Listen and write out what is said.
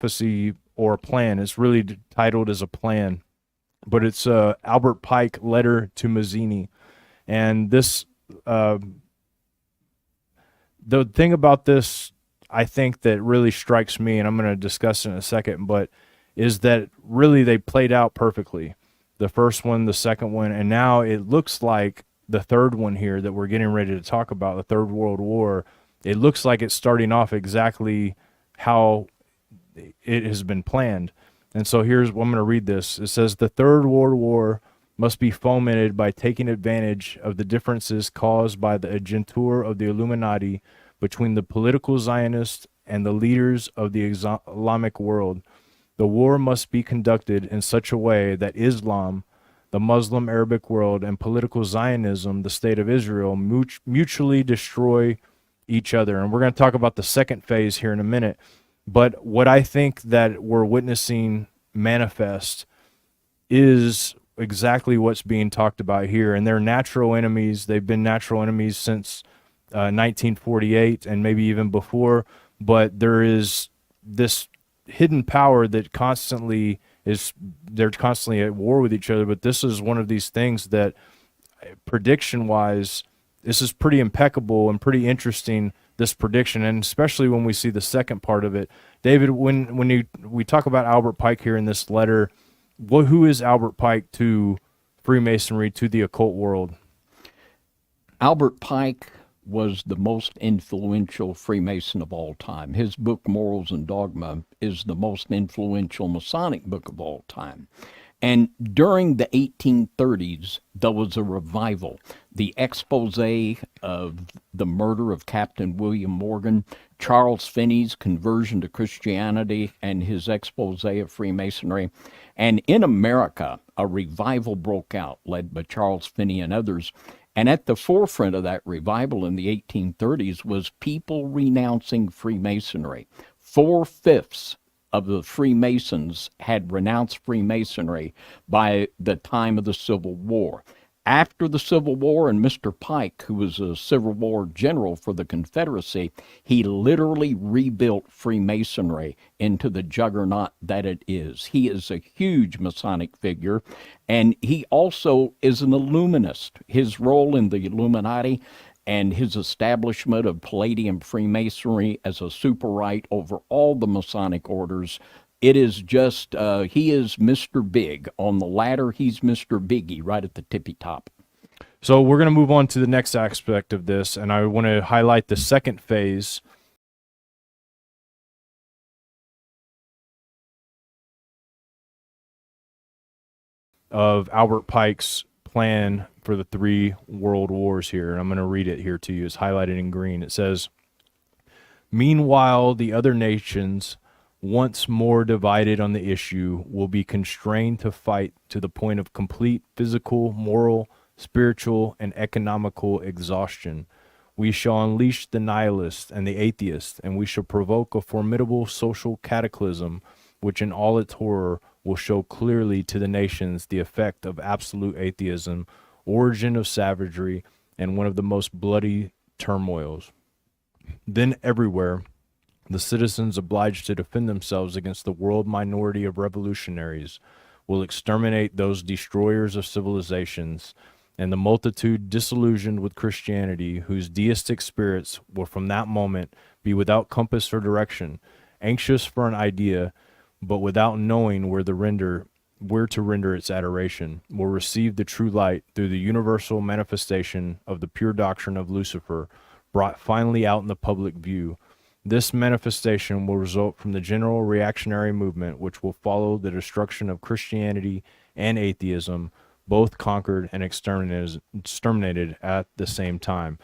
prophecy or a plan. It's really titled as a plan, but it's Albert Pike letter to Mazzini. And this, the thing about this, I think that really strikes me, and I'm going to discuss it in a second, but is that really they played out perfectly. The first one, the second one, and now it looks like the third one here that we're getting ready to talk about, the Third World War. It looks like it's starting off exactly how it has been planned. And so here's what I'm going to read this. It says, the Third World War must be fomented by taking advantage of the differences caused by the agentur of the Illuminati between the political Zionists and the leaders of the Islamic world. The war must be conducted in such a way that Islam, the Muslim Arabic world, and political Zionism, the state of Israel, mutually destroy each other. And we're going to talk about the second phase here in a minute. But what I think that we're witnessing manifest is exactly what's being talked about here. And they're natural enemies. They've been natural enemies since 1948 and maybe even before. But there is this hidden power that they're constantly at war with each other. But this is one of these things that, prediction wise, this is pretty impeccable and pretty interesting, this prediction, and especially when we see the second part of it. David, when we talk about Albert Pike here in this letter, who is Albert Pike to Freemasonry, to the occult world? Albert Pike was the most influential Freemason of all time. His book, Morals and Dogma, is the most influential Masonic book of all time. And during the 1830s, there was a revival. The expose of the murder of Captain William Morgan, Charles Finney's conversion to Christianity, and his expose of Freemasonry. And in America, a revival broke out, led by Charles Finney and others. And at the forefront of that revival in the 1830s was people renouncing Freemasonry. 4/5 of the Freemasons had renounced Freemasonry by the time of the Civil War. After the Civil War, and Mr. Pike, who was a Civil War general for the Confederacy, he literally rebuilt Freemasonry into the juggernaut that it is. He is a huge Masonic figure, and he also is an Illuminist. His role in the Illuminati and his establishment of Palladium Freemasonry as a super right over all the Masonic orders, it is just, he is Mr. Big. On the ladder, he's Mr. Biggie, right at the tippy top. So we're going to move on to the next aspect of this, and I want to highlight the second phase of Albert Pike's plan for the 3 world wars here. And I'm going to read it here to you. It's highlighted in green. It says, meanwhile, the other nations, once more divided on the issue, will be constrained to fight to the point of complete physical, moral, spiritual, and economical exhaustion. We shall unleash the nihilists and the atheists, and we shall provoke a formidable social cataclysm, which in all its horror will show clearly to the nations the effect of absolute atheism, origin of savagery, and one of the most bloody turmoils. Then everywhere, the citizens obliged to defend themselves against the world minority of revolutionaries will exterminate those destroyers of civilizations, and the multitude disillusioned with Christianity, whose deistic spirits will from that moment be without compass or direction, anxious for an idea, but without knowing where to render its adoration, will receive the true light through the universal manifestation of the pure doctrine of Lucifer, brought finally out in the public view. This manifestation will result from the general reactionary movement, which will follow the destruction of Christianity and atheism, both conquered and exterminated at the same time.